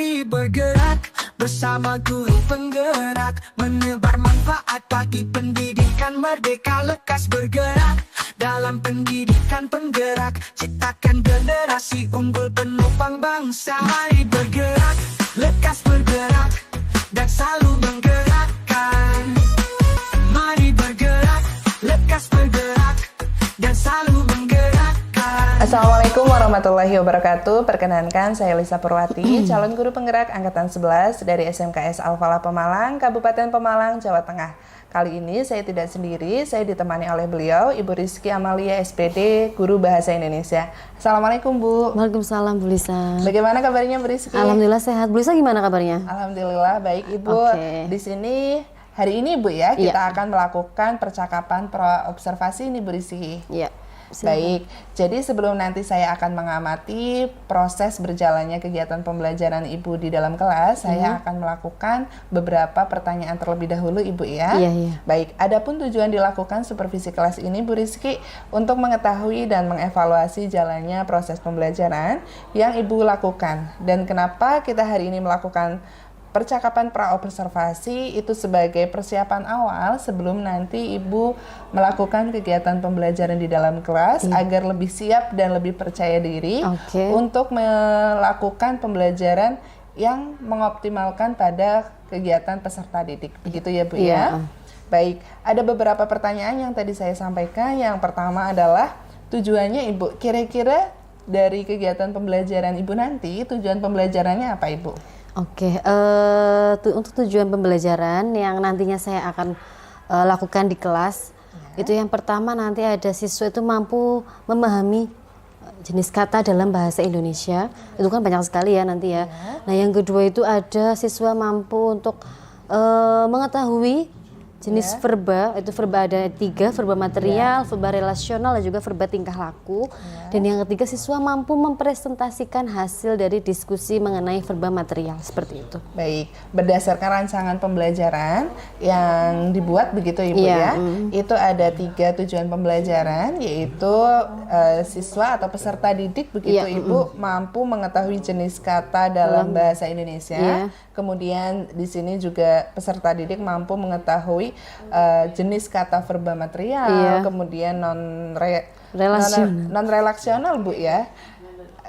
Mari bergerak bersama guru penggerak, menebar manfaat bagi pendidikan merdeka. Lekas bergerak dalam pendidikan penggerak, ciptakan generasi unggul penopang bangsa. Mari bergerak, lekas bergerak, dan selalu menggerakkan. Mari bergerak, lekas bergerak, dan selalu menggerakkan. Assalamualaikum warahmatullahi wabarakatuh. Perkenankan, saya Lisa Purwati, calon guru penggerak angkatan 11 dari SMKS Al-Falah Pemalang, Kabupaten Pemalang, Jawa Tengah. Kali ini saya tidak sendiri, saya ditemani oleh beliau, Ibu Rizky Amalia SPD, Guru Bahasa Indonesia. Assalamualaikum Bu. Waalaikumsalam Bu Lisa. Bagaimana kabarnya Bu Rizky? Alhamdulillah sehat. Bu Lisa gimana kabarnya? Alhamdulillah baik Ibu. Di sini hari ini Bu ya, kita akan melakukan percakapan pra-observasi nih Bu Rizky. Iya. Baik, jadi sebelum nanti saya akan mengamati proses berjalannya kegiatan pembelajaran Ibu di dalam kelas, saya akan melakukan beberapa pertanyaan terlebih dahulu Ibu ya. Iya. Baik, adapun tujuan dilakukan supervisi kelas ini Bu Rizky untuk mengetahui dan mengevaluasi jalannya proses pembelajaran yang Ibu lakukan. Dan kenapa kita hari ini melakukan percakapan pra-observasi itu sebagai persiapan awal sebelum nanti Ibu melakukan kegiatan pembelajaran di dalam kelas agar lebih siap dan lebih percaya diri untuk melakukan pembelajaran yang mengoptimalkan pada kegiatan peserta didik. Begitu ya Bu ya? Baik, ada beberapa pertanyaan yang tadi saya sampaikan. Yang pertama adalah tujuannya Ibu. Kira-kira dari kegiatan pembelajaran Ibu nanti, tujuan pembelajarannya apa Ibu? Untuk tujuan pembelajaran yang nantinya saya akan lakukan di kelas, itu yang pertama nanti ada siswa itu mampu memahami jenis kata dalam bahasa Indonesia. Itu kan banyak sekali ya nanti ya. Nah yang kedua itu ada siswa mampu untuk mengetahui jenis verba, itu verba ada 3, verba material, verba relasional, dan juga verba tingkah laku. Dan yang ketiga, siswa mampu mempresentasikan hasil dari diskusi mengenai verba material, seperti itu. Baik, berdasarkan rancangan pembelajaran yang dibuat begitu Ibu ya, itu ada 3 tujuan pembelajaran, yaitu siswa atau peserta didik begitu Ibu mampu mengetahui jenis kata dalam bahasa Indonesia. Kemudian di sini juga peserta didik mampu mengetahui jenis kata verba material, kemudian non-relaksional Bu ya.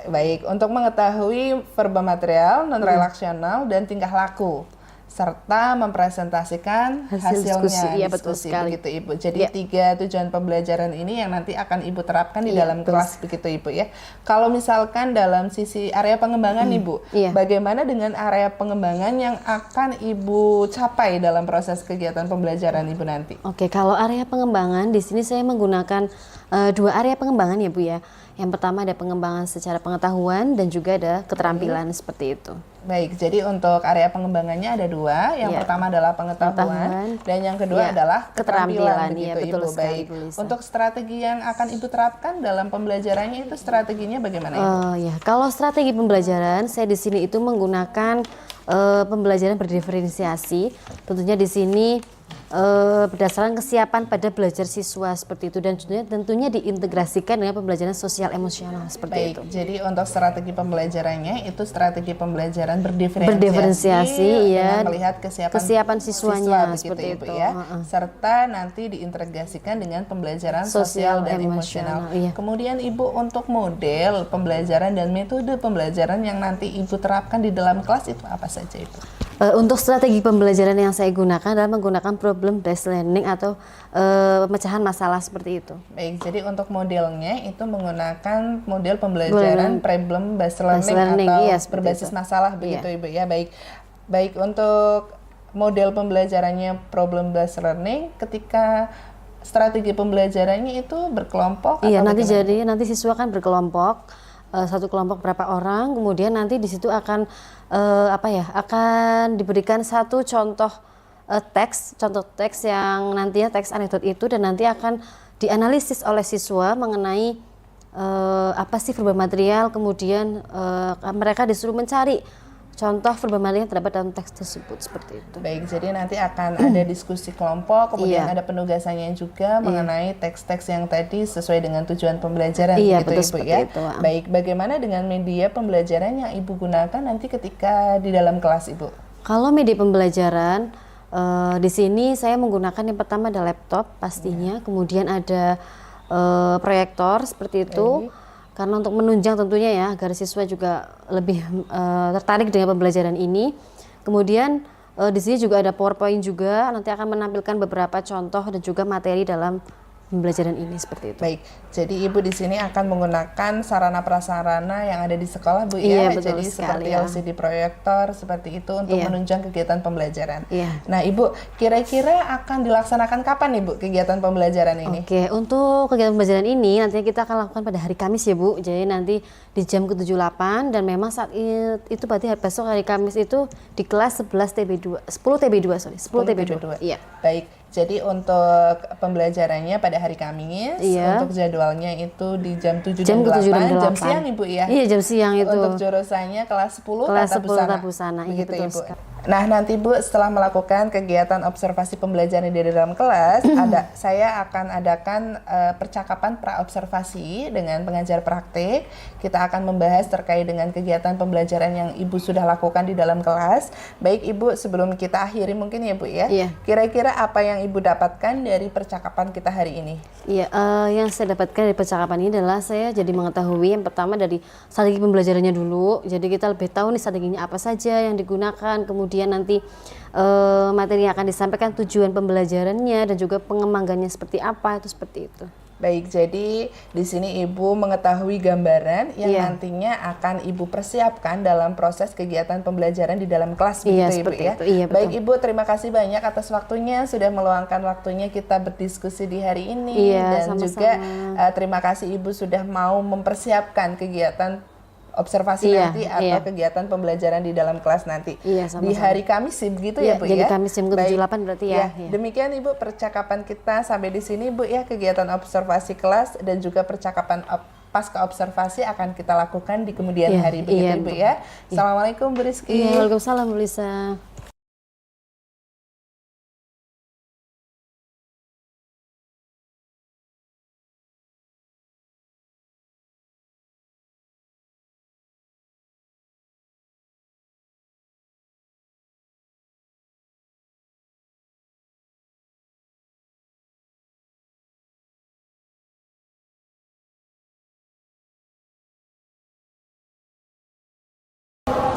Baik, untuk mengetahui verba material, non-relaksional, dan tingkah laku, serta mempresentasikan hasilnya diskusi begitu Ibu. Jadi 3 tujuan pembelajaran ini yang nanti akan Ibu terapkan di dalam kelas begitu Ibu ya. Kalau misalkan dalam sisi area pengembangan Ibu, bagaimana dengan area pengembangan yang akan Ibu capai dalam proses kegiatan pembelajaran Ibu nanti? Kalau area pengembangan di sini saya menggunakan 2 area pengembangan ya Bu ya. Yang pertama ada pengembangan secara pengetahuan dan juga ada keterampilan seperti itu. Baik, jadi untuk area pengembangannya ada 2. Yang pertama adalah pengetahuan dan yang kedua adalah keterampilan begitu Ibu. Baik. Untuk strategi yang akan Ibu terapkan dalam pembelajarannya itu strateginya bagaimana Ibu? Kalau strategi pembelajaran saya di sini itu menggunakan pembelajaran berdiferensiasi. Tentunya di sini berdasarkan kesiapan pada belajar siswa seperti itu, dan tentunya diintegrasikan dengan pembelajaran sosial emosional seperti itu. Jadi untuk strategi pembelajarannya itu strategi pembelajaran berdiferensiasi ya, melihat kesiapan siswanya siswa, seperti Ibu, itu ya. Serta nanti diintegrasikan dengan pembelajaran sosial dan emosional. Kemudian Ibu untuk model pembelajaran dan metode pembelajaran yang nanti Ibu terapkan di dalam kelas itu apa saja Ibu? Untuk strategi pembelajaran yang saya gunakan adalah menggunakan problem based learning atau pemecahan masalah seperti itu. Baik, jadi untuk modelnya itu menggunakan model pembelajaran problem based learning atau berbasis masalah begitu Ibu ya. Baik untuk model pembelajarannya problem based learning, ketika strategi pembelajarannya itu berkelompok atau nanti siswa kan berkelompok. Satu kelompok berapa orang, kemudian nanti di situ akan akan diberikan satu contoh teks yang nantinya teks anekdot itu, dan nanti akan dianalisis oleh siswa mengenai apa sih verba material. Kemudian mereka disuruh mencari contoh verba materi yang terdapat dalam teks tersebut, seperti itu. Baik, jadi nanti akan ada diskusi kelompok, kemudian Iya. ada penugasannya juga mengenai teks-teks yang tadi sesuai dengan tujuan pembelajaran, Iya, gitu betul, Ibu seperti ya. itu. Baik, bagaimana dengan media pembelajaran yang Ibu gunakan nanti ketika di dalam kelas, Ibu? Kalau media pembelajaran di sini saya menggunakan yang pertama ada laptop pastinya, kemudian ada proyektor seperti itu. Karena untuk menunjang tentunya ya agar siswa juga lebih tertarik dengan pembelajaran ini. Kemudian di sini juga ada PowerPoint juga, nanti akan menampilkan beberapa contoh dan juga materi dalam pembelajaran ini, seperti itu. Baik, jadi Ibu di sini akan menggunakan sarana prasarana yang ada di sekolah, Bu, Iya, ya. betul Jadi sekali, seperti ya. LCD proyektor seperti itu untuk Iya. menunjang kegiatan pembelajaran. Iya. Nah, Ibu, kira-kira akan dilaksanakan kapan, Ibu, kegiatan pembelajaran ini? Oke, untuk kegiatan pembelajaran ini nantinya kita akan lakukan pada hari Kamis ya Bu. Jadi nanti di jam ke-78 dan memang saat itu berarti besok hari Kamis itu di kelas 11 TB2, 10 TB2 sorry, 10 TB2. Iya. Baik, jadi untuk pembelajarannya pada hari Kamis, Iya. untuk jadwalnya itu di jam 7 Jam dan 8, ke-7 dan jam 8. siang, Ibu, ya? Iya, jam siang itu. Untuk jurusannya kelas 10 Kelas tata 10 busana. tata busana, iya, Begitu, betul Ibu. sekali. Nah, nanti Bu setelah melakukan kegiatan observasi pembelajaran di dalam kelas, saya akan adakan percakapan pra-observasi dengan pengajar praktik. Kita akan membahas terkait dengan kegiatan pembelajaran yang Ibu sudah lakukan di dalam kelas. Baik, Ibu, sebelum kita akhiri mungkin ya, Bu, ya. Iya. Kira-kira apa yang Ibu dapatkan dari percakapan kita hari ini? Iya, yang saya dapatkan dari percakapan ini adalah saya jadi mengetahui yang pertama dari strategi pembelajarannya dulu. Jadi kita lebih tahu nih strateginya apa saja yang digunakan, kemudian nanti materi yang akan disampaikan, tujuan pembelajarannya dan juga pengembangannya seperti apa, itu seperti itu. Baik, jadi di sini Ibu mengetahui gambaran yang Iya. nantinya akan Ibu persiapkan dalam proses kegiatan pembelajaran di dalam kelas, Iya, begitu Ibu seperti ya. itu. Iya, betul. Baik Ibu, terima kasih banyak atas waktunya, sudah meluangkan waktunya kita berdiskusi di hari ini. Iya, Dan sama-sama. juga terima kasih Ibu sudah mau mempersiapkan kegiatan observasi Iya, nanti atau iya. kegiatan pembelajaran di dalam kelas nanti. Iya, Di sama-sama. hari Kamis sih begitu Iya, ya, Bu, jadi ya. Kamis jam Baik. ke-78 berarti ya. Iya. Demikian Ibu percakapan kita sampai di sini, Bu, ya. Kegiatan observasi kelas dan juga percakapan pasca observasi akan kita lakukan di kemudian Iya, hari, begitu iya, Ibu, Bu. ya. Assalamualaikum, Bu Rizky. Iya, waalaikumsalam Bu Lisa.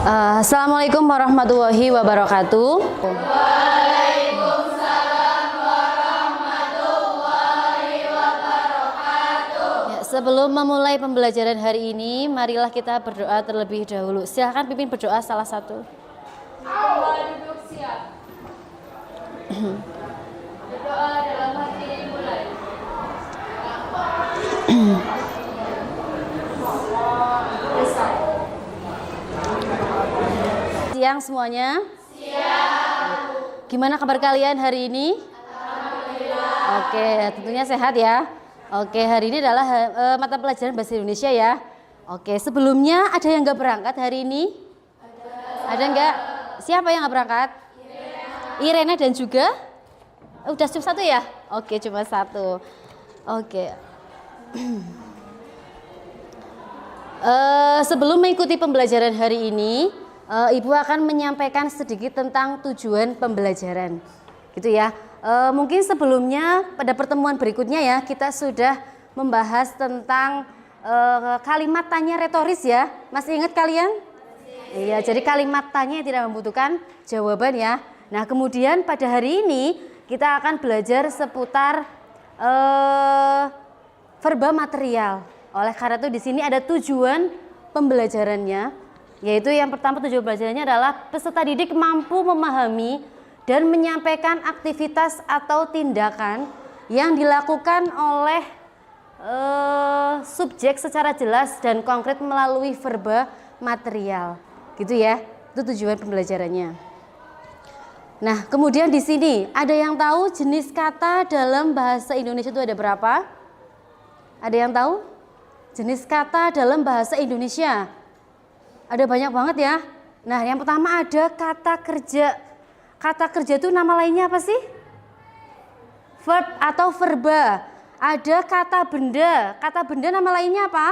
Assalamualaikum warahmatullahi wabarakatuh. Ya, sebelum memulai pembelajaran hari ini, marilah kita berdoa terlebih dahulu. Silahkan pimpin berdoa salah satu. Siang semuanya. Gimana kabar kalian hari ini? Oke, tentunya sehat ya. Oke, hari ini adalah mata pelajaran bahasa Indonesia ya. Oke, sebelumnya ada yang nggak berangkat hari ini? Ada nggak? Siapa yang nggak berangkat? Irena dan juga? Udah cuma satu ya? Oke, cuma satu. Oke. Sebelum mengikuti pembelajaran hari ini, Ibu akan menyampaikan sedikit tentang tujuan pembelajaran, gitu ya. Mungkin sebelumnya pada pertemuan berikutnya ya kita sudah membahas tentang kalimat tanya retoris ya. Masih ingat kalian? Iya, jadi kalimat tanya yang tidak membutuhkan jawaban ya. Nah, kemudian pada hari ini kita akan belajar seputar verba material. Oleh karena itu di sini ada tujuan pembelajarannya, yaitu yang pertama tujuan pembelajarannya adalah peserta didik mampu memahami dan menyampaikan aktivitas atau tindakan yang dilakukan oleh subjek secara jelas dan konkret melalui verba material, gitu ya. Itu tujuan pembelajarannya. Nah, kemudian di sini ada yang tahu jenis kata dalam bahasa Indonesia itu ada berapa? Ada yang tahu? Jenis kata dalam bahasa Indonesia. Ada banyak banget ya. Nah, yang pertama ada kata kerja. Kata kerja itu nama lainnya apa sih? Verb atau verba. Ada kata benda. Kata benda nama lainnya apa?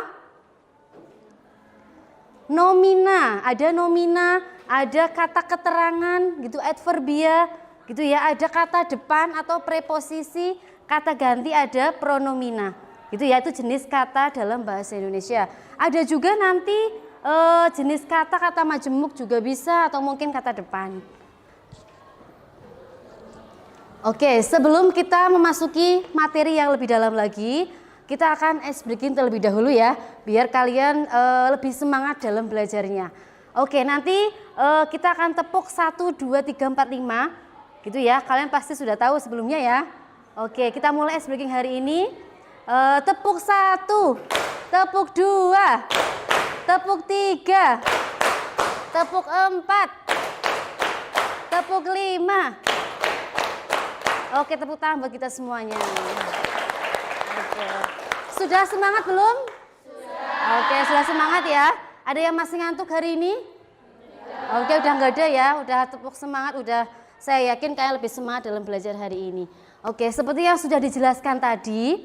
Nomina. Ada nomina, ada kata keterangan gitu, adverbia gitu ya. Ada kata depan atau preposisi, kata ganti ada pronomina. Gitu ya, itu jenis kata dalam bahasa Indonesia. Ada juga nanti jenis kata majemuk juga bisa, atau mungkin kata depan. Oke, sebelum kita memasuki materi yang lebih dalam lagi, kita akan ice breaking terlebih dahulu ya, biar kalian lebih semangat dalam belajarnya. Oke, nanti kita akan tepuk 1, 2, 3, 4, 5 gitu ya. Kalian pasti sudah tahu sebelumnya ya. Oke, kita mulai ice breaking hari ini. Tepuk 1, tepuk 2, tepuk 3, tepuk 4, tepuk 5. Oke, tepuk tangan buat kita semuanya. Oke. Sudah semangat belum? Sudah. Oke, sudah semangat ya. Ada yang masih ngantuk hari ini? Oke, udah nggak ada ya. Udah tepuk semangat, udah. Saya yakin kalian lebih semangat dalam belajar hari ini. Oke, seperti yang sudah dijelaskan tadi,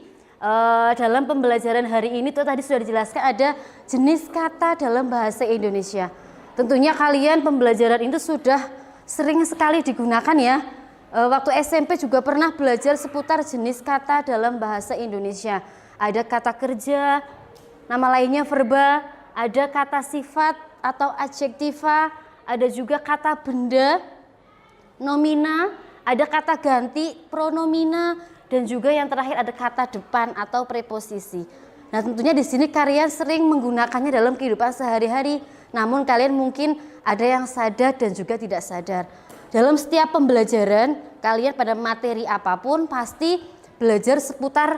dalam pembelajaran hari ini tuh tadi sudah dijelaskan ada jenis kata dalam bahasa Indonesia. Tentunya kalian pembelajaran itu sudah sering sekali digunakan ya. Waktu SMP juga pernah belajar seputar jenis kata dalam bahasa Indonesia. Ada kata kerja, nama lainnya verba, ada kata sifat atau adjektiva, ada juga kata benda, nomina, ada kata ganti, pronomina, dan juga yang terakhir ada kata depan atau preposisi. Nah, tentunya di sini kalian sering menggunakannya dalam kehidupan sehari-hari. Namun kalian mungkin ada yang sadar dan juga tidak sadar. Dalam setiap pembelajaran, kalian pada materi apapun pasti belajar seputar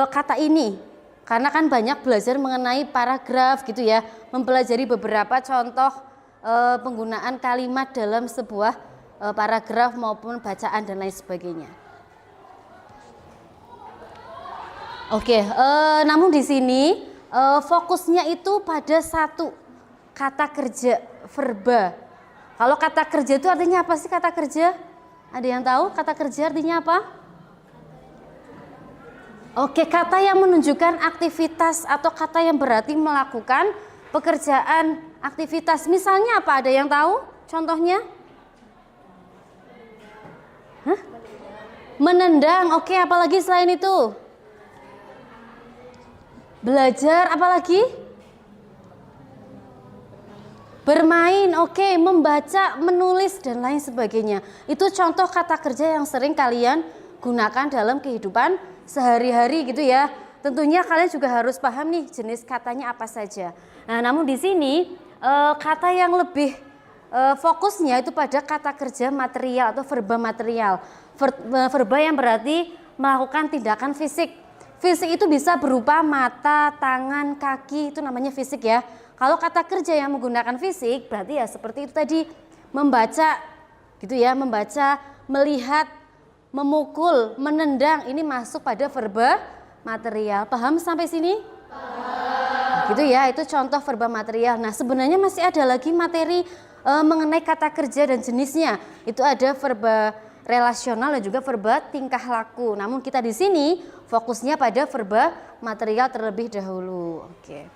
kata ini. Karena kan banyak belajar mengenai paragraf gitu ya, mempelajari beberapa contoh penggunaan kalimat dalam sebuah paragraf maupun bacaan dan lain sebagainya. Oke, namun di sini fokusnya itu pada satu kata kerja, verba. Kalau kata kerja itu artinya apa sih kata kerja? Ada yang tahu kata kerja artinya apa? Oke, kata yang menunjukkan aktivitas atau kata yang berarti melakukan pekerjaan, aktivitas. Misalnya apa? Ada yang tahu contohnya? Hah? Menendang, oke, apalagi selain itu? Belajar, apalagi? Bermain, oke, membaca, menulis, dan lain sebagainya. Itu contoh kata kerja yang sering kalian gunakan dalam kehidupan sehari-hari gitu ya. Tentunya kalian juga harus paham nih jenis katanya apa saja. Nah, namun di sini kata yang lebih fokusnya itu pada kata kerja material atau verba material. Verba yang berarti melakukan tindakan fisik. Fisik itu bisa berupa mata, tangan, kaki, itu namanya fisik ya. Kalau kata kerja yang menggunakan fisik berarti ya seperti itu tadi, membaca gitu ya, membaca, melihat, memukul, menendang, ini masuk pada verba material. Paham sampai sini? Paham. Gitu ya, itu contoh verba material. Nah, sebenarnya masih ada lagi materi mengenai kata kerja dan jenisnya. Itu ada verba relasional dan juga verba tingkah laku. Namun kita di sini fokusnya pada verba material terlebih dahulu. Oke.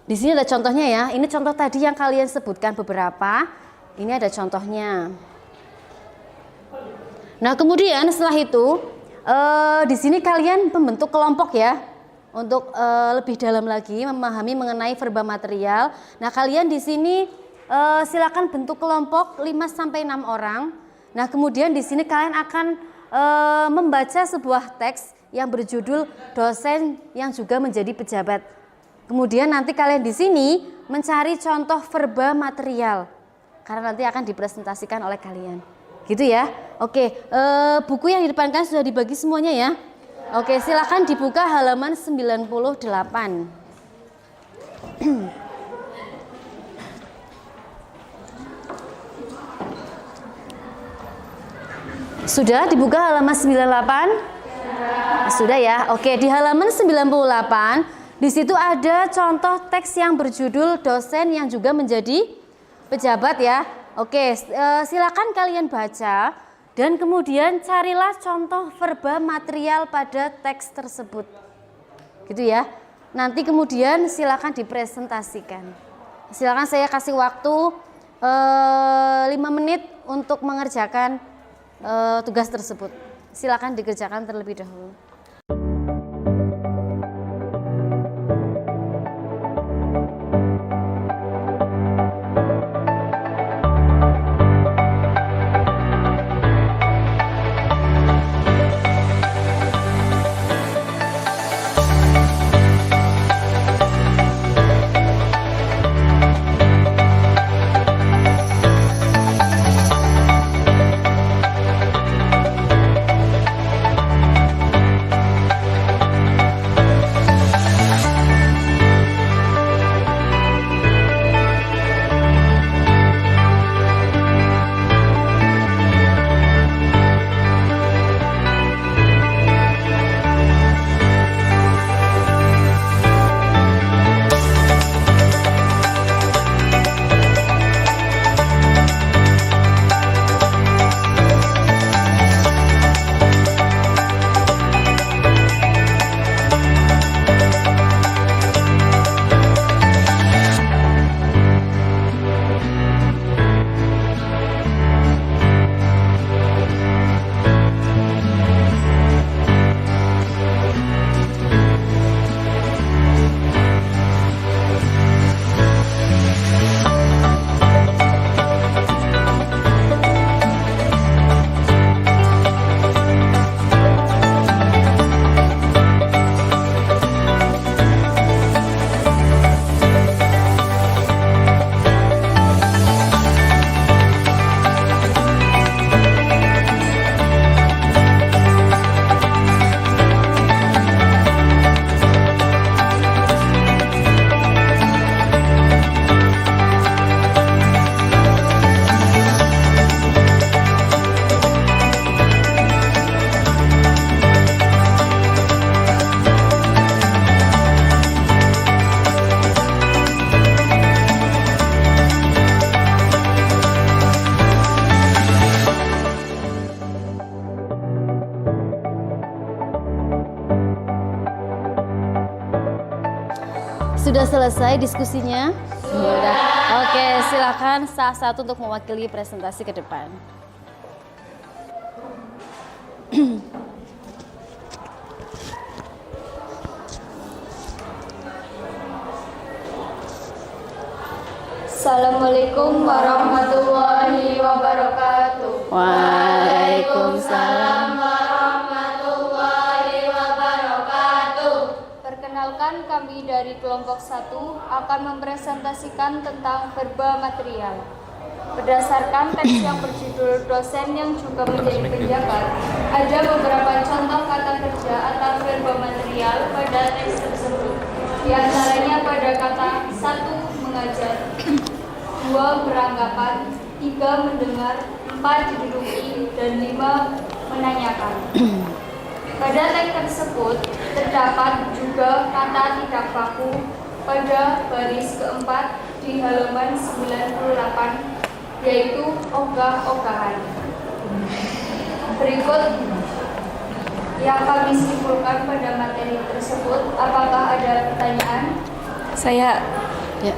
Di sini ada contohnya ya. Ini contoh tadi yang kalian sebutkan beberapa. Ini ada contohnya. Nah, kemudian setelah itu di sini kalian membentuk kelompok ya untuk lebih dalam lagi memahami mengenai verba material. Nah, kalian di sini silakan bentuk kelompok 5-6 orang. Nah, kemudian di sini kalian akan membaca sebuah teks yang berjudul dosen yang juga menjadi pejabat. Kemudian nanti kalian di sini mencari contoh verba material karena nanti akan dipresentasikan oleh kalian. Gitu ya. Oke, buku yang di depan kan sudah dibagi semuanya ya. Oke, silakan dibuka halaman 98. Sudah dibuka halaman 98? Sudah ya. Oke, di halaman 98 Di situ ada contoh teks yang berjudul dosen yang juga menjadi pejabat ya. Oke, silakan kalian baca dan kemudian carilah contoh verba material pada teks tersebut. Gitu ya. Nanti kemudian silakan dipresentasikan. Silakan saya kasih waktu 5 menit untuk mengerjakan tugas tersebut. Silakan dikerjakan terlebih dahulu. Sudah selesai diskusinya? Sudah. Oke, silakan salah satu untuk mewakili presentasi ke depan. Assalamualaikum warahmatullahi wabarakatuh. Waalaikumsalam. Perkenalkan, kami dari kelompok 1 akan mempresentasikan tentang verba material. Berdasarkan teks yang berjudul dosen yang juga menjadi pejabat, ada beberapa contoh kata kerja atau verba material pada teks tersebut. Di antaranya pada kata 1 mengajar, 2 beranggapan, 3 mendengar, 4 diduduki, dan 5 menanyakan. Pada teks tersebut terdapat juga kata tidak baku pada baris keempat di halaman 98, yaitu ogah-ogahan. Berikut yang kami simpulkan pada materi tersebut. Apakah ada pertanyaan? Saya. Ya.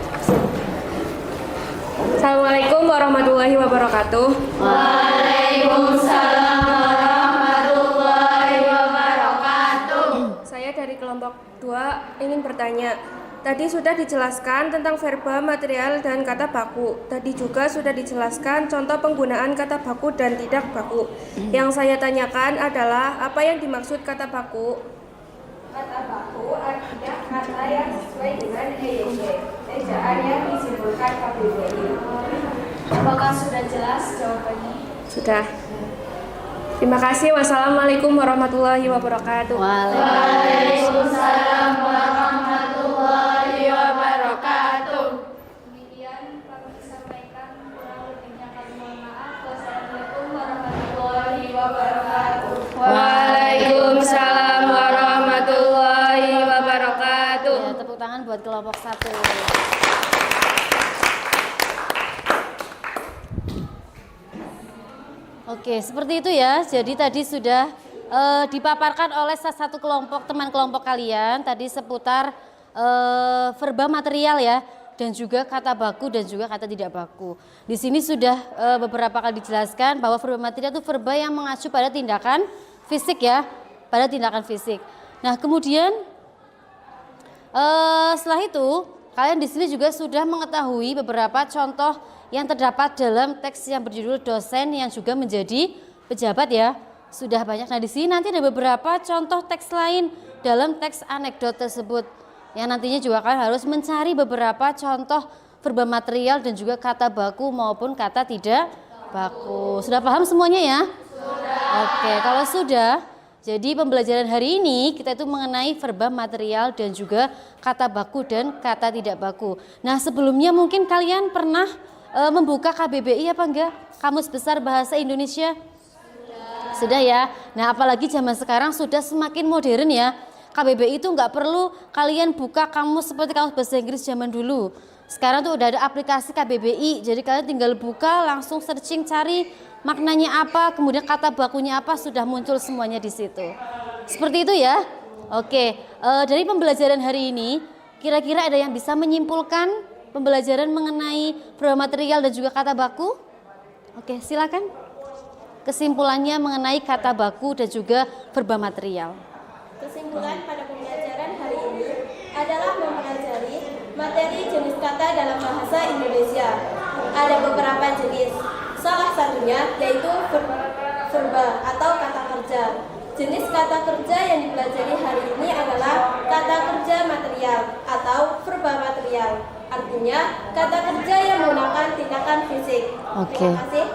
Assalamualaikum warahmatullahi wabarakatuh. Waalaikumsalam warahmatullahi wabarakatuh. Saya dari kelompok 2 ingin bertanya. Tadi sudah dijelaskan tentang verba material dan kata baku. Tadi juga sudah dijelaskan contoh penggunaan kata baku dan tidak baku. Yang saya tanyakan adalah apa yang dimaksud kata baku? Kata baku artinya kata yang sesuai dengan EYD, ejaan yang disimpulkan KBBI. Apakah sudah jelas jawabannya? Sudah. Terima kasih. Wassalamualaikum warahmatullahi wabarakatuh. Waalaikumsalam warahmatullahi wabarakatuh. Demikian kami sampaikan, kurang lebihnya kami mohon maaf. Wassalamualaikum warahmatullahi wabarakatuh. Waalaikumsalam warahmatullahi wabarakatuh. buat kelompok 1. Oke, seperti itu ya. Jadi tadi sudah dipaparkan oleh salah satu kelompok, teman kelompok kalian tadi seputar verba material ya, dan juga kata baku dan juga kata tidak baku. Di sini sudah beberapa kali dijelaskan bahwa verba material itu verba yang mengacu pada tindakan fisik ya, pada tindakan fisik. Nah, kemudian setelah itu kalian di sini juga sudah mengetahui beberapa contoh yang terdapat dalam teks yang berjudul dosen yang juga menjadi pejabat ya. Sudah banyak. Nah, di sini nanti ada beberapa contoh teks lain dalam teks anekdot tersebut. Yang nantinya juga kalian harus mencari beberapa contoh verba material dan juga kata baku maupun kata tidak baku. Sudah paham semuanya ya? Sudah. Oke, kalau sudah, jadi pembelajaran hari ini kita itu mengenai verba material dan juga kata baku dan kata tidak baku. Nah, sebelumnya mungkin kalian pernah membuka KBBI apa enggak? Kamus Besar Bahasa Indonesia? Sudah ya. Nah, apalagi zaman sekarang sudah semakin modern ya. KBBI itu enggak perlu kalian buka kamus seperti kamus bahasa Inggris zaman dulu. Sekarang tuh udah ada aplikasi KBBI. Jadi kalian tinggal buka, langsung searching, cari maknanya apa, kemudian kata bakunya apa, sudah muncul semuanya di situ. Seperti itu ya. Oke, dari pembelajaran hari ini kira-kira ada yang bisa menyimpulkan pembelajaran mengenai verba material dan juga kata baku? Oke, silakan. Kesimpulannya mengenai kata baku dan juga verba material. Kesimpulan pada pembelajaran hari ini adalah mempelajari materi jenis kata dalam bahasa Indonesia. Ada beberapa jenis. Salah satunya yaitu verba atau kata kerja. Jenis kata kerja yang dipelajari hari ini adalah kata kerja material atau verba material. Artinya kata kerja yang menggunakan tindakan fisik. Oke. Terima kasih.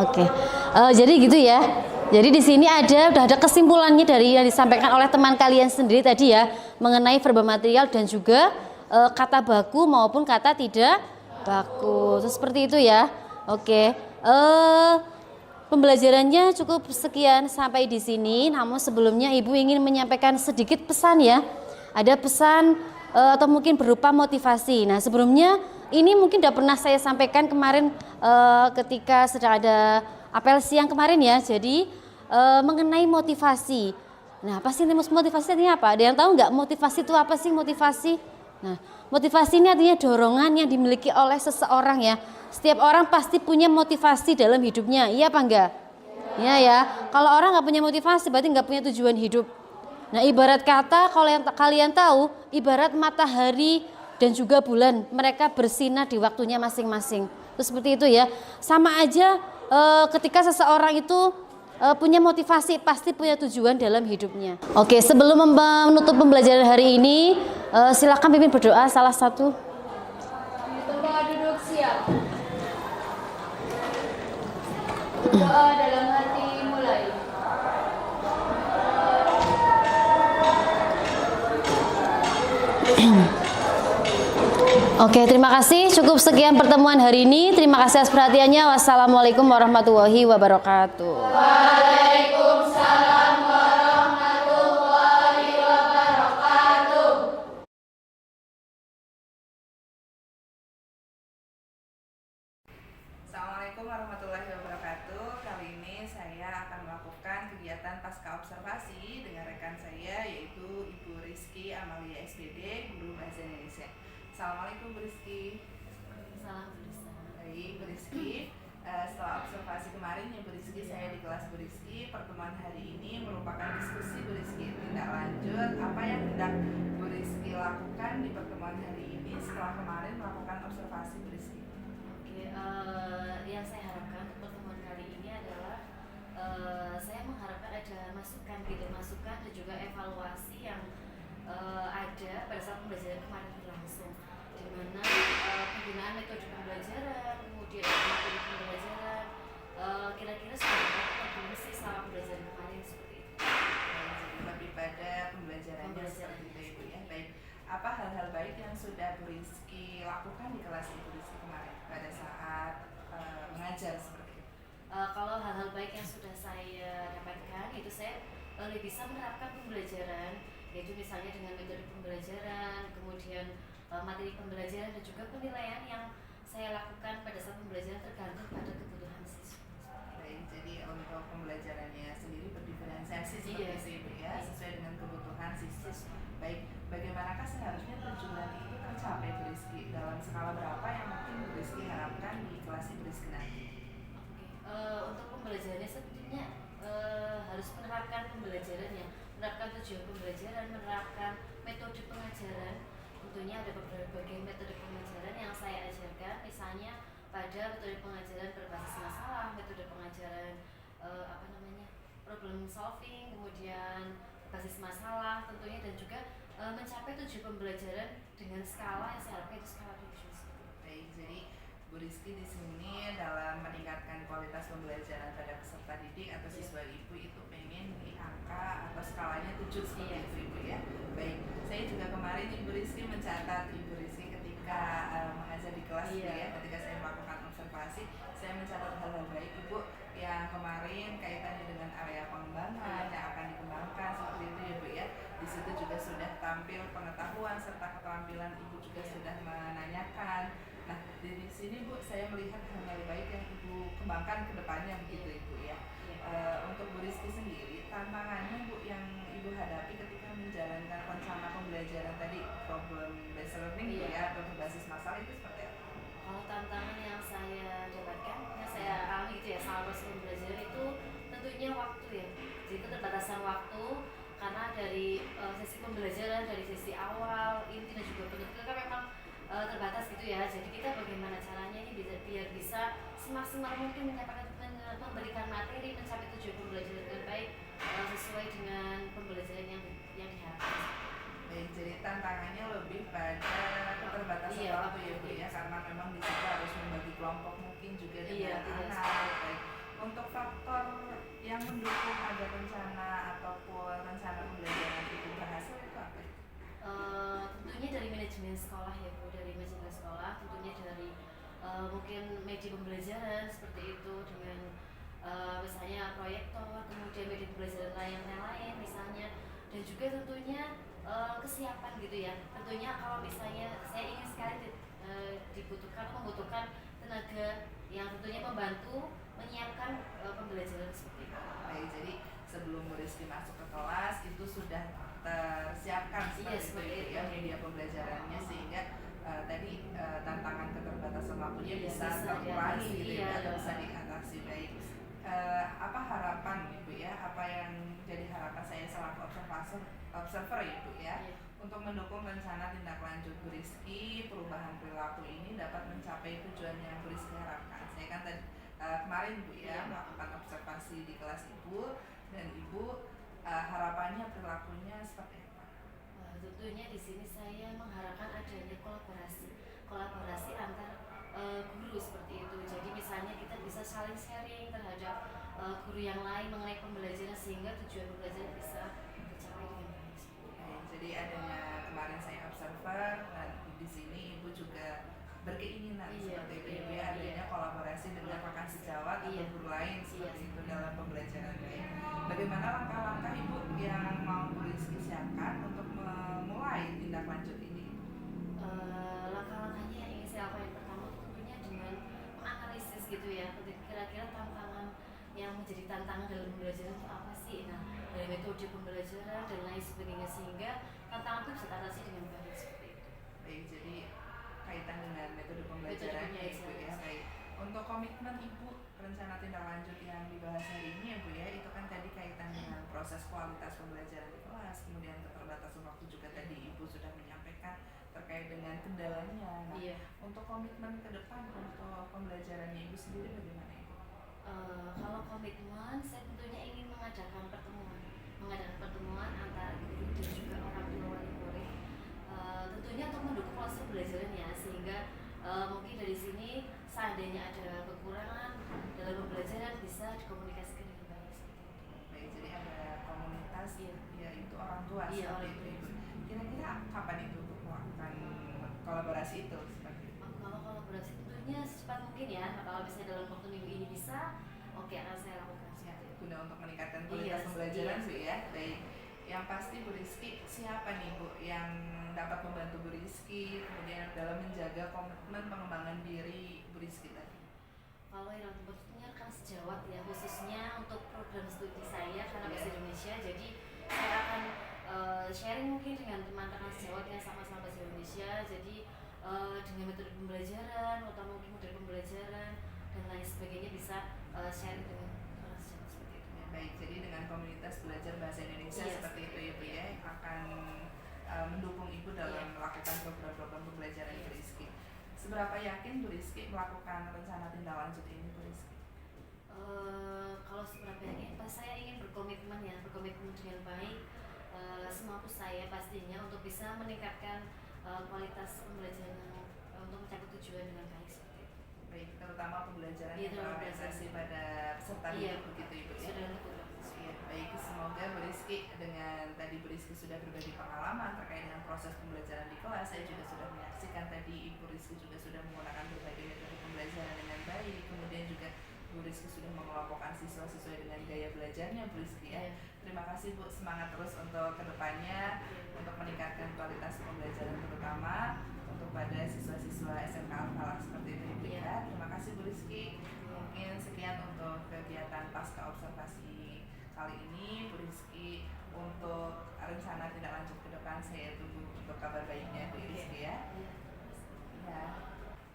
Oke. Jadi gitu ya. Jadi di sini udah ada kesimpulannya dari yang disampaikan oleh teman kalian sendiri tadi ya, mengenai verba material dan juga kata baku maupun kata tidak baku. Terus seperti itu ya. Oke. Pembelajarannya cukup sekian sampai di sini. Namun sebelumnya Ibu ingin menyampaikan sedikit pesan ya. Ada pesan atau mungkin berupa motivasi. Nah, sebelumnya ini mungkin sudah pernah saya sampaikan kemarin ketika sedang ada apel siang kemarin ya. Jadi mengenai motivasi. Nah, apa sih motivasi artinya apa? Ada yang tahu nggak motivasi itu apa sih motivasi? Nah, motivasi ini artinya dorongan yang dimiliki oleh seseorang ya. Setiap orang pasti punya motivasi dalam hidupnya. Iya apa enggak? Iya ya. Kalau orang nggak punya motivasi berarti nggak punya tujuan hidup. Nah, ibarat kata kalau yang kalian tahu, ibarat matahari dan juga bulan, mereka bersinar di waktunya masing-masing. Terus seperti itu ya. Sama aja ketika seseorang itu punya motivasi, pasti punya tujuan dalam hidupnya. Oke, sebelum menutup pembelajaran hari ini, silakan pimpin berdoa salah satu. Tempat duduk siap. Doa dalam hati mulai. Oke, terima kasih. Cukup sekian pertemuan hari ini. Terima kasih atas perhatiannya. Wassalamualaikum warahmatullahi wabarakatuh. Waalaikumsalam warahmatullahi wabarakatuh. Assalamualaikum warahmatullahi wabarakatuh. Kali ini saya akan melakukan kegiatan pasca observasi dengan rekan saya yaitu Ibu Rizky Amalia SPD, Guru Bahasa Indonesia. Assalamualaikum Bu Rizky. Salam. Baik Bu Rizky, setelah observasi kemarin ya Bu Rizky, saya di kelas Bu Rizky. Pertemuan hari ini merupakan diskusi Bu Rizky tindak lanjut apa yang hendak Bu Rizky lakukan di pertemuan hari ini setelah kemarin melakukan observasi Bu Rizky. Oke, yang saya harapkan untuk pertemuan kali ini adalah saya mengharapkan ada masukan dan juga evaluasi yang ada pada saat pembelajaran kemarin berlangsung, di mana penggunaan metode pembelajaran, kemudian materi pembelajaran, kira-kira sudah apa belum sih selama pembelajaran kemarin seperti itu. Jadi lebih pada pembelajarannya seperti itu Ibu ya. Baik, apa hal-hal baik yang sudah Bu Rizky lakukan di kelas Ibu Rizky kemarin pada saat mengajar seperti itu? Kalau hal-hal baik yang sudah saya dapatkan itu saya lebih bisa menerapkan pembelajaran, yaitu misalnya dengan metode pembelajaran, kemudian materi pembelajaran dan juga penilaian yang saya lakukan pada saat pembelajaran tergantung pada kebutuhan siswa. Baik, jadi untuk pembelajarannya sendiri berdiferensiasi seperti itu Ibu ya, sesuai dengan kebutuhan siswa. Baik, bagaimanakah seharusnya tujuan itu tercapai Bu Rizky? Dalam skala berapa yang mungkin Bu Rizky harapkan di kelas Ibu Rizky nanti? Untuk pembelajarannya sebetulnya harus menerapkan pembelajarannya, menerapkan tujuan pembelajaran, menerapkan metode pengajaran. Tentunya ada berbagai metode pengajaran yang saya ajarkan, misalnya pada metode pengajaran berbasis masalah, metode pengajaran problem solving, kemudian berbasis masalah tentunya, dan juga mencapai tujuan pembelajaran dengan skala yang saya harapkan itu skala 7. Baik, jadi Bu Rizky di sini dalam meningkatkan kualitas pembelajaran pada peserta didik atau siswa Ibu itu pengen di angka atau skalanya 7 seperti itu Ibu ya. Baik, saya juga kemarin Ibu Rizky mencatat Ibu Rizky ketika mengajar di kelas ya, ketika saya melakukan observasi, saya mencatat hal-hal baik Ibu yang kemarin kaitannya dengan area pengembangan yang akan dikembangkan seperti itu ya Bu ya. Di situ juga sudah tampil pengetahuan serta keterampilan Ibu juga sudah menanyakan. Nah, di sini Bu, saya melihat hal-hal baik yang Ibu kembangkan ke depannya begitu Ibu ya. Untuk Bu Rizky sendiri, tantangannya Bu yang Ibu hadapi ketika menjalankan rencana pembelajaran tadi problem based learning ya, atau berbasis masalah itu seperti apa? Kalau tantangan yang saya dapatkan, yang saya alami itu ya selama proses pembelajaran itu tentunya waktu ya. Jadi keterbatasan waktu, karena dari sesi pembelajaran, dari sesi awal, inti dan juga penutup kan memang terbatas gitu ya. Jadi kita bagaimana caranya ini biar bisa semaksimal mungkin memberikan materi, mencapai tujuan pembelajaran dengan baik sesuai dengan pembelajaran yang diharapkan. Baik, jadi tantangannya lebih pada keterbatasan waktu ya Bu ya, karena memang di situ harus membagi kelompok mungkin juga dengan anak. Baik, untuk faktor yang mendukung agar rencana ataupun rencana pembelajaran itu berhasil itu apa? Tentunya dari manajemen sekolah ya Bu, dari manajemen sekolah, tentunya dari mungkin media pembelajaran seperti itu dengan misalnya proyektor, kemudian media pembelajaran lain misalnya, dan juga tentunya kesiapan gitu ya. Tentunya kalau misalnya saya ingin sekali membutuhkan tenaga yang tentunya membantu menyiapkan pembelajaran seperti itu. Baik, jadi sebelum Bu Rizky masuk ke kelas itu sudah tersiapkan seperti itu ya media pembelajarannya, sehingga tadi tantangan keterbatasan waktunya bisa terkurangi gitu ya, atau bisa diatasi. Baik, apa harapan Ibu ya, apa yang jadi harapan saya selaku observer Ibu ya, untuk mendukung rencana tindak lanjut Bu Rizky, perubahan perilaku ini dapat mencapai tujuan yang Bu Rizky harapkan. Saya kan tadi kemarin Bu ya melakukan observasi di kelas Ibu, dan Ibu harapannya perilakunya seperti apa? Tentunya di sini saya mengharapkan adanya kolaborasi antar guru seperti itu. Jadi misalnya kita bisa saling sharing terhadap guru yang lain mengenai pembelajaran sehingga tujuan pembelajaran bisa tercapai dengan baik. Jadi adanya kemarin saya observer, dan di sini Ibu juga berkeinginan seperti itu ya, adanya kolaborasi dengan rekan sejawat atau guru lain seperti itu dalam pembelajaran baik. Bagaimana langkah-langkah Ibu yang mau Bu Rizky siapkan untuk memulai tindak lanjut ini? Langkah-langkahnya yang ingin saya lakukan yang pertama tentunya dengan menganalisis gitu ya, kira-kira tantangan yang menjadi tantangan dalam pembelajaran itu apa sih. Nah, dari metode pembelajaran dan lain sebagainya, sehingga tantangan itu bisa teratasi dengan baik seperti itu. Baik, jadi kaitan dengan metode pembelajarannya Ibu ya. Baik, untuk komitmen Ibu rencana tindak lanjut yang dibahas hari ini ya Bu ya, itu kan tadi kaitan dengan proses kualitas pembelajaran di kelas, kemudian keterbatasan waktu juga tadi Ibu sudah menyampaikan terkait dengan kendalanya. Nah, untuk komitmen ke depan untuk pembelajarannya Ibu sendiri bagaimana Ibu? Kalau komitmen, saya tentunya ingin mengadakan pertemuan antara guru dan juga orang tua wali murid, tentunya untuk mendukung proses pembelajarannya, sehingga mungkin dari sini seandainya ada kekurangan dalam pembelajaran bisa dikomunikasikan dengan baik. Baik, jadi ada komunitas ya itu orang tua seperti itu Ibu. Kira-kira kapan itu untuk melakukan kolaborasi itu seperti itu? Kalau kolaborasi tentunya secepat mungkin ya. Kalau misalnya dalam waktu minggu ini bisa, akan saya lakukan. Guna untuk meningkatkan kualitas pembelajaran Bu ya. Baik, Yang pasti Bu Rizky, siapa nih Bu yang dapat membantu Bu Rizky kemudian dalam menjaga komitmen pengembangan diri Bu Rizky tadi? Kalau yang tentunya rekan sejawat ya, khususnya untuk program studi saya karena bahasa Indonesia, jadi saya akan sharing mungkin dengan teman rekan sejawat yang sama-sama bahasa Indonesia. Jadi dengan metode pembelajaran, utama mungkin metode pembelajaran dan lain sebagainya bisa sharing dengan rekan sejawat seperti itu. Baik, jadi dengan komunitas belajar bahasa Indonesia seperti itu Ibu ya, akan mendukung Ibu dalam melakukan program-program pembelajaran Bu Rizky. Seberapa yakin Bu Rizky melakukan rencana tindak lanjut ini Bu Rizky? Kalau seberapa yakin, saya ingin berkomitmen dengan baik semampu saya pastinya untuk bisa meningkatkan kualitas pembelajaran untuk mencapai tujuan dengan baik seperti itu. Baik, terutama pembelajaran yang berorientasi pada peserta didik begitu Ibu ya? Sudah Iya, baik, semoga Bu Rizky dengan tadi Bu Rizky sudah berbagi pengalaman terkait dengan proses pembelajaran di kelas. Saya juga sudah menyaksikan tadi Ibu Rizky juga sudah menggunakan berbagai metode pembelajaran dengan baik. Kemudian juga Bu Rizky sudah mengelompokkan siswa sesuai dengan gaya belajarnya Bu Rizky ya. Terima kasih Bu, semangat terus untuk kedepannya untuk meningkatkan kualitas pembelajaran terutama untuk pada siswa-siswa SMK Al-Falah seperti itu Ibu ya. Terima kasih Bu Rizky. Mungkin sekian untuk kegiatan pasca observasi kali ini Bu Rizky. Untuk rencana tindak lanjut ke depan saya tunggu untuk kabar baiknya Bu Rizky ya. Ya.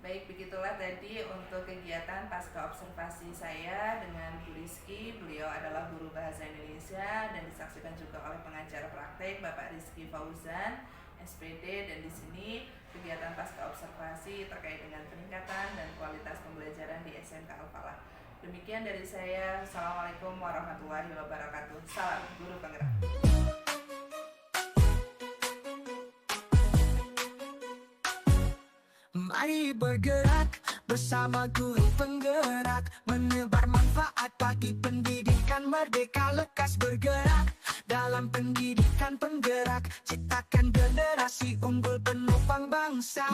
Baik, begitulah tadi untuk kegiatan pasca observasi saya dengan Bu Rizky. Beliau adalah guru bahasa Indonesia dan disaksikan juga oleh pengajar praktek Bapak Rizky Fauzan, SPD, dan di sini kegiatan pasca observasi terkait dengan peningkatan dan kualitas pembelajaran di SMK Al-Falah. Demikian dari saya. Assalamualaikum warahmatullahi wabarakatuh. Salam guru penggerak. Mari bergerak bersama guru penggerak, menebar manfaat bagi pendidikan merdeka. Lekas bergerak dalam pendidikan penggerak, ciptakan generasi unggul penopang bangsa.